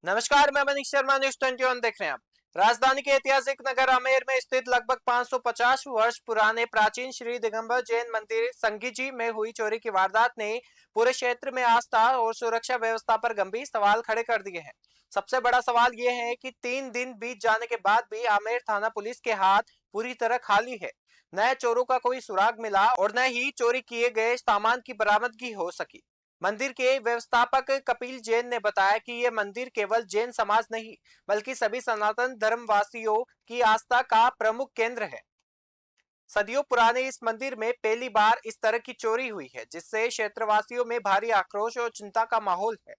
नमस्कार, मैं मनीष शर्मा, न्यूज 21 देख रहे हैं आप। राजधानी के ऐतिहासिक नगर आमेर में स्थित लगभग 550 वर्ष पुराने प्राचीन श्री दिगंबर जैन मंदिर संगीजी में हुई चोरी की वारदात ने पूरे क्षेत्र में आस्था और सुरक्षा व्यवस्था पर गंभीर सवाल खड़े कर दिए हैं। सबसे बड़ा सवाल यह है कि 3 दिन बीत जाने के बाद भी आमेर थाना पुलिस के हाथ पूरी तरह खाली है। नए चोरों का कोई सुराग मिला और न ही चोरी किए गए सामान की बरामदगी हो सकी। मंदिर के व्यवस्थापक कपिल जैन ने बताया कि यह मंदिर केवल जैन समाज नहीं बल्कि सभी सनातन धर्मवासियों की आस्था का प्रमुख केंद्र है। सदियों पुराने इस मंदिर में पहली बार इस तरह की चोरी हुई है, जिससे क्षेत्रवासियों में भारी आक्रोश और चिंता का माहौल है।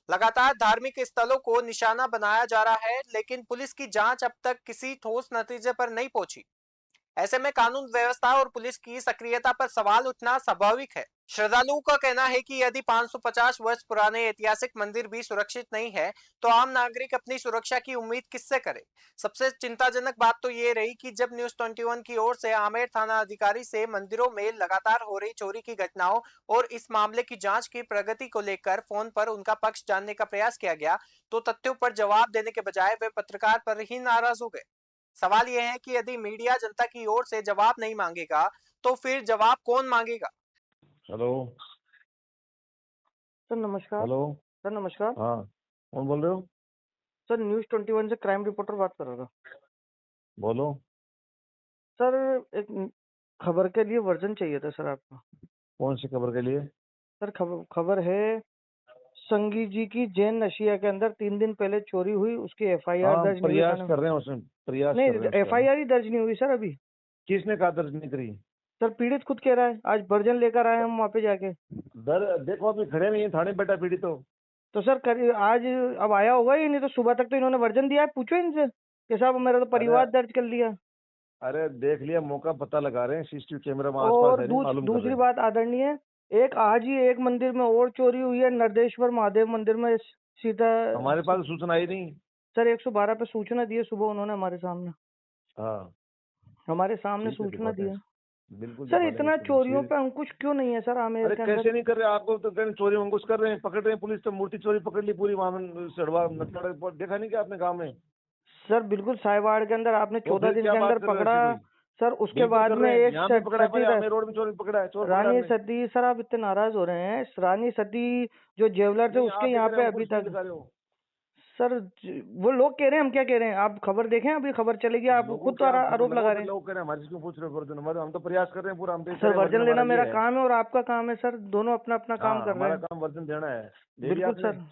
लगातार धार्मिक स्थलों को निशाना बनाया जा रहा है, लेकिन पुलिस की जांच अब तक किसी ठोस नतीजे पर नहीं पहुंची। ऐसे में कानून व्यवस्था और पुलिस की सक्रियता पर सवाल उठना स्वाभाविक है। श्रद्धालुओं का कहना है कि यदि 550 वर्ष पुराने ऐतिहासिक मंदिर भी सुरक्षित नहीं है, तो आम नागरिक अपनी सुरक्षा की उम्मीद किससे करे। सबसे चिंताजनक बात तो ये रही कि जब न्यूज 21 की ओर से आमेर थाना अधिकारी से मंदिरों में लगातार हो रही चोरी की घटनाओं और इस मामले की जांच की प्रगति को लेकर फोन पर उनका पक्ष जानने का प्रयास किया गया, तो तथ्यों पर जवाब देने के बजाय वे पत्रकार पर ही नाराज हो गए। सवाल यह है कि यदि मीडिया जनता की ओर से जवाब नहीं मांगेगा, तो फिर जवाब कौन मांगेगा। हेलो। सर नमस्कार। हेलो। सर नमस्कार। हाँ, कौन बोल रहे हो? सर न्यूज 21 से क्राइम रिपोर्टर बात कर रहा था। बोलो। सर एक खबर के लिए वर्जन चाहिए था सर आपका। कौन सी खबर के लिए? सर खबर है संगी जी की जैन नशिया के अंदर 3 दिन पहले चोरी हुई, उसकी एफआईआर दर्ज नहीं हुई। प्रयास कर रहे हैं उसमें, प्रयास कर रहे नहीं, हैं। एफआईआर ही दर्ज नहीं हुई सर अभी। किसने कहा दर्ज नहीं करी? सर पीड़ित खुद कह रहा है, आज वर्जन लेकर आए हम वहाँ पे जाके। देखो अभी खड़े नहीं है थाने बेटा पीड़ित तो सर आज अब आया होगा ही नहीं, तो सुबह तक तो इन्होंने वर्जन दिया है। पूछो इनसे कि साहब मेरा तो परिवार दर्ज कर लिया। अरे देख लिया, मौका पता लगा रहे हैं, सीसीटीवी कैमरा में और आसपास दूसरी बात आदरणीय, आज ही एक मंदिर में और चोरी हुई है, नरदेश्वर महादेव मंदिर में। सीधा हमारे पास सूचना आई नहीं सर, 112 पे सूचना दी है सुबह उन्होंने हमारे सामने। हाँ, हमारे सामने सूचना दी है। बिल्कुल सर इतना चोरियों पे अंकुश क्यों नहीं है सर आमेर के अंदर? कैसे नहीं कर रहे? आपको तो कहने चोरी अंकुश कर रहे हैं, पकड़ रहे हैं। पुलिस तो मूर्ति चोरी पकड़ ली पूरी, वहां सड़वा देखा नहीं क्या आपने गाँव में? सर बिल्कुल साहिवाड़ के अंदर आपने 14 दिन के अंदर पकड़ा सर। उसके बाद में एक रोड में चोरी पकड़ा है, रानी सती। सर आप इतने नाराज हो रहे हैं, रानी सती जो ज्वेलर थे उसके यहाँ पे अभी तक। सर वो लोग कह रहे हैं, हम क्या कह रहे हैं? आप खबर देखें, अभी खबर चलेगी, आप खुद तो आरोप लगा रहे हैं। लोग कह रहे हैं हमारे क्यों पूछ रहे हो? हम तो प्रयास कर रहे हैं पूरा। हम सर वर्जन लेना मेरा काम है और आपका काम है सर, दोनों अपना अपना काम कर रहे हैं। हमारा काम वर्जन देना है। बिल्कुल सर।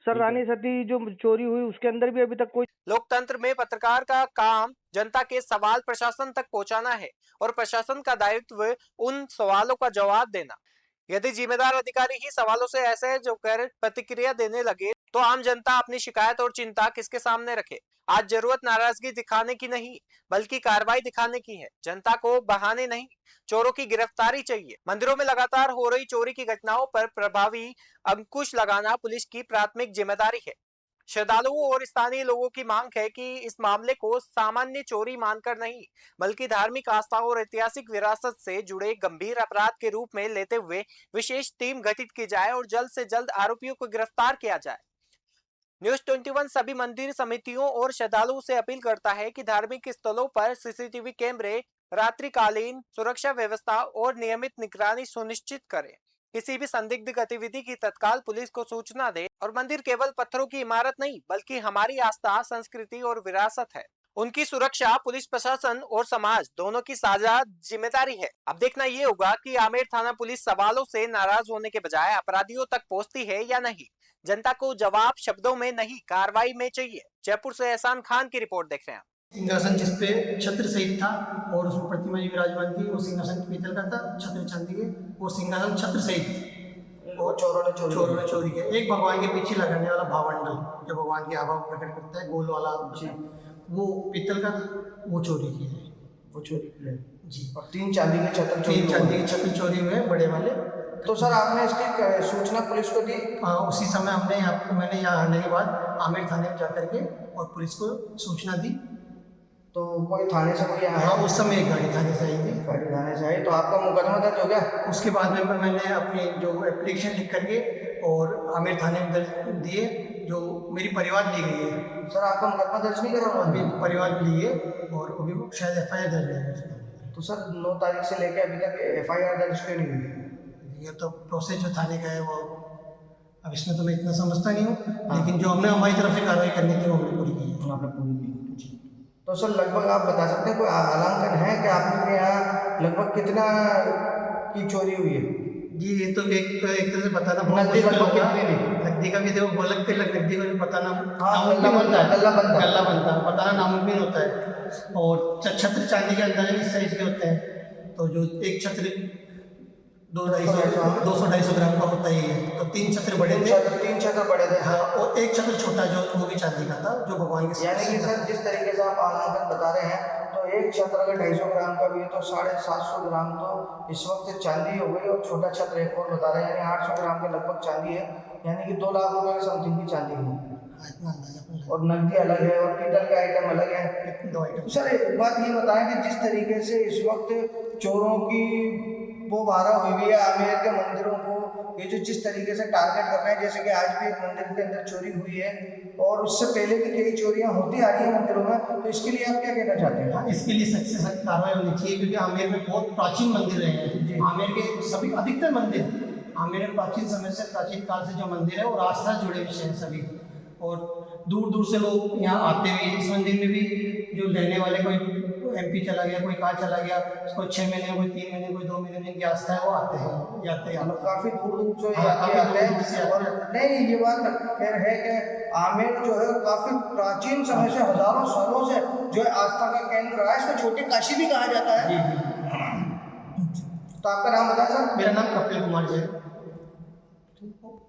सर रानी सती जो चोरी हुई उसके अंदर भी अभी तक कोई। लोकतंत्र में पत्रकार का काम जनता के सवाल प्रशासन तक पहुंचाना है और प्रशासन का दायित्व उन सवालों का जवाब देना। यदि जिम्मेदार अधिकारी ही सवालों से ऐसे जो कर प्रतिक्रिया देने लगे, तो आम जनता अपनी शिकायत और चिंता किसके सामने रखे। आज जरूरत नाराजगी दिखाने की नहीं, बल्कि कार्रवाई दिखाने की है। जनता को बहाने नहीं, चोरों की गिरफ्तारी चाहिए। मंदिरों में लगातार हो रही चोरी की घटनाओं पर प्रभावी अंकुश लगाना पुलिस की प्राथमिक जिम्मेदारी है। श्रद्धालुओं और स्थानीय लोगों की मांग है कि इस मामले को सामान्य चोरी मानकर नहीं, बल्कि धार्मिक आस्था और ऐतिहासिक विरासत से जुड़े गंभीर अपराध के रूप में लेते हुए विशेष टीम गठित की जाए और जल्द से जल्द आरोपियों को गिरफ्तार किया जाए। न्यूज 21 सभी मंदिर समितियों और श्रद्धालुओं से अपील करता है कि धार्मिक स्थलों पर सीसीटीवी कैमरे, रात्रिकालीन सुरक्षा व्यवस्था और नियमित निगरानी सुनिश्चित करें। किसी भी संदिग्ध गतिविधि की तत्काल पुलिस को सूचना दे। और मंदिर केवल पत्थरों की इमारत नहीं, बल्कि हमारी आस्था, संस्कृति और विरासत है। उनकी सुरक्षा पुलिस प्रशासन और समाज दोनों की साझा जिम्मेदारी है। अब देखना ये होगा कि आमेर थाना पुलिस सवालों से नाराज होने के बजाय अपराधियों तक पहुंचती है या नहीं। जनता को जवाब शब्दों में नहीं, कार्रवाई में चाहिए। जयपुर से एहसान खान की रिपोर्ट देख रहे हैं। सिंहासन जिसपे छत्र सहित था और उसमें प्रतिमा जी विराजमान थी, वो सिंहासन पीतल का था, छत्र चांदी के, वो सिंहासन छत्र सहित और चोरों ने चोरी किया। एक भगवान के पीछे लगाने वाला भावंडल जो भगवान की आभा प्रकट करता है, गोल वाला जी, वो पीतल का था, वो चोरी किया है। वो चोरी किया जी। और 3 चांदी के छत्र चोरी हुए बड़े वाले। तो सर आपने इसकी सूचना पुलिस को दी? उसी समय मैंने यहाँ आने के बाद आमेर थाने में जाकर के और पुलिस को सूचना दी। तो कोई थाने से कोई आया? हाँ, उस समय एक गाड़ी थाने से आई थी। गाड़ी थाने से आई, तो आपका मुकदमा दर्ज हो गया? उसके बाद में मैंने अपनी जो एप्लीकेशन लिख करके और आमेर थाने में दर्ज दिए, जो मेरी परिवार ली गई है। सर आपका मुकदमा दर्ज नहीं करा अभी उन्होंने? परिवार ली है और अभी शायद FIR दर्ज है। तो सर 9 तारीख से लेके अभी तक FIR दर्ज क्यों नहीं हुई? ये तो प्रोसेस जो थाने का है वो, अब इसमें तो मैं इतना समझता नहीं हूँ, लेकिन जो हमने हमारी तरफ से कार्रवाई करनी थी वो हमने पूरी की है। आपने पूरी की। तो सर लगभग आप बता सकते हैं कोई आंकलन है कि आपके यहाँ लगभग कितना की चोरी हुई है? जी ये तो एक तरह से बताना बहुत नकदी मुश्किल लगभग होगा। कितनी थी? नकदी का भी देखो गोलक के नकदी का भी बताना हाँ, नामुमकिन होता है, गल्ला बनता है। गल्ला बनता है, बताना नामुमकिन होता है। और छत्र चांदी के अंदाजे इस साइज के होते हैं, तो जो एक छत्र 200-250 ग्राम का होता ही है, तो 3 छत्र बड़े थे। 3 छत्र बड़े थे। हाँ, और एक छत्र छोटा जो वो भी चांदी का था, जो भगवान के यानी कि सर जिस तरीके से आप आंकलन बता रहे हैं, तो एक छत्र अगर 250 ग्राम का भी है तो 750 ग्राम तो इस वक्त चांदी हो गई, और छोटा छत्र एक और बता रहे हैं यानी 800 ग्राम के लगभग चांदी है, यानी कि 2 लाख रुपए के समथिंग की चांदी है। इतना अंदाजा और नकदी अलग है और पीतल के आइटम अलग है। दो आइटम। तो सर एक बात ये बताएं कि जिस तरीके से इस वक्त चोरों की वो बारह हुई हुई है आमेर के मंदिरों को, ये जो जिस तरीके से टारगेट कर रहे हैं, जैसे कि आज भी एक मंदिर के अंदर चोरी हुई है और उससे पहले भी कई चोरियां होती आ रही है मंदिरों में, तो इसके लिए आप क्या कहना चाहते हैं? हाँ, इसके लिए सख्त से सख्त कार्रवाई होनी चाहिए, क्योंकि आमेर में बहुत प्राचीन मंदिर रहे हैं। आमेर के सभी अधिकतर मंदिर आमेर में प्राचीन समय से, प्राचीन काल से जो मंदिर है और आस्था से जुड़े हुए हैं सभी, और दूर दूर से लोग यहाँ आते हुए इस मंदिर में भी जो रहने वाले, कोई MP चला गया, कोई कहाँ चला गया, कोई 6 महीने, कोई 3 महीने, कोई 2 महीने जिनकी आस्था है वो आते हैं, जाते हैं। मतलब काफी दूर दूर से हाँ, काफी आते दूर-दूर से हैं। आते और नहीं, ये बात खैर है कि आमेर जो है काफी प्राचीन समय से, हजारों सालों से जो है आस्था का केंद्र रहा है, इसको छोटी काशी भी कहा जाता है। जी जी। तो आपका नाम बताएं सर? मेरा नाम कपिल कुमार जी है।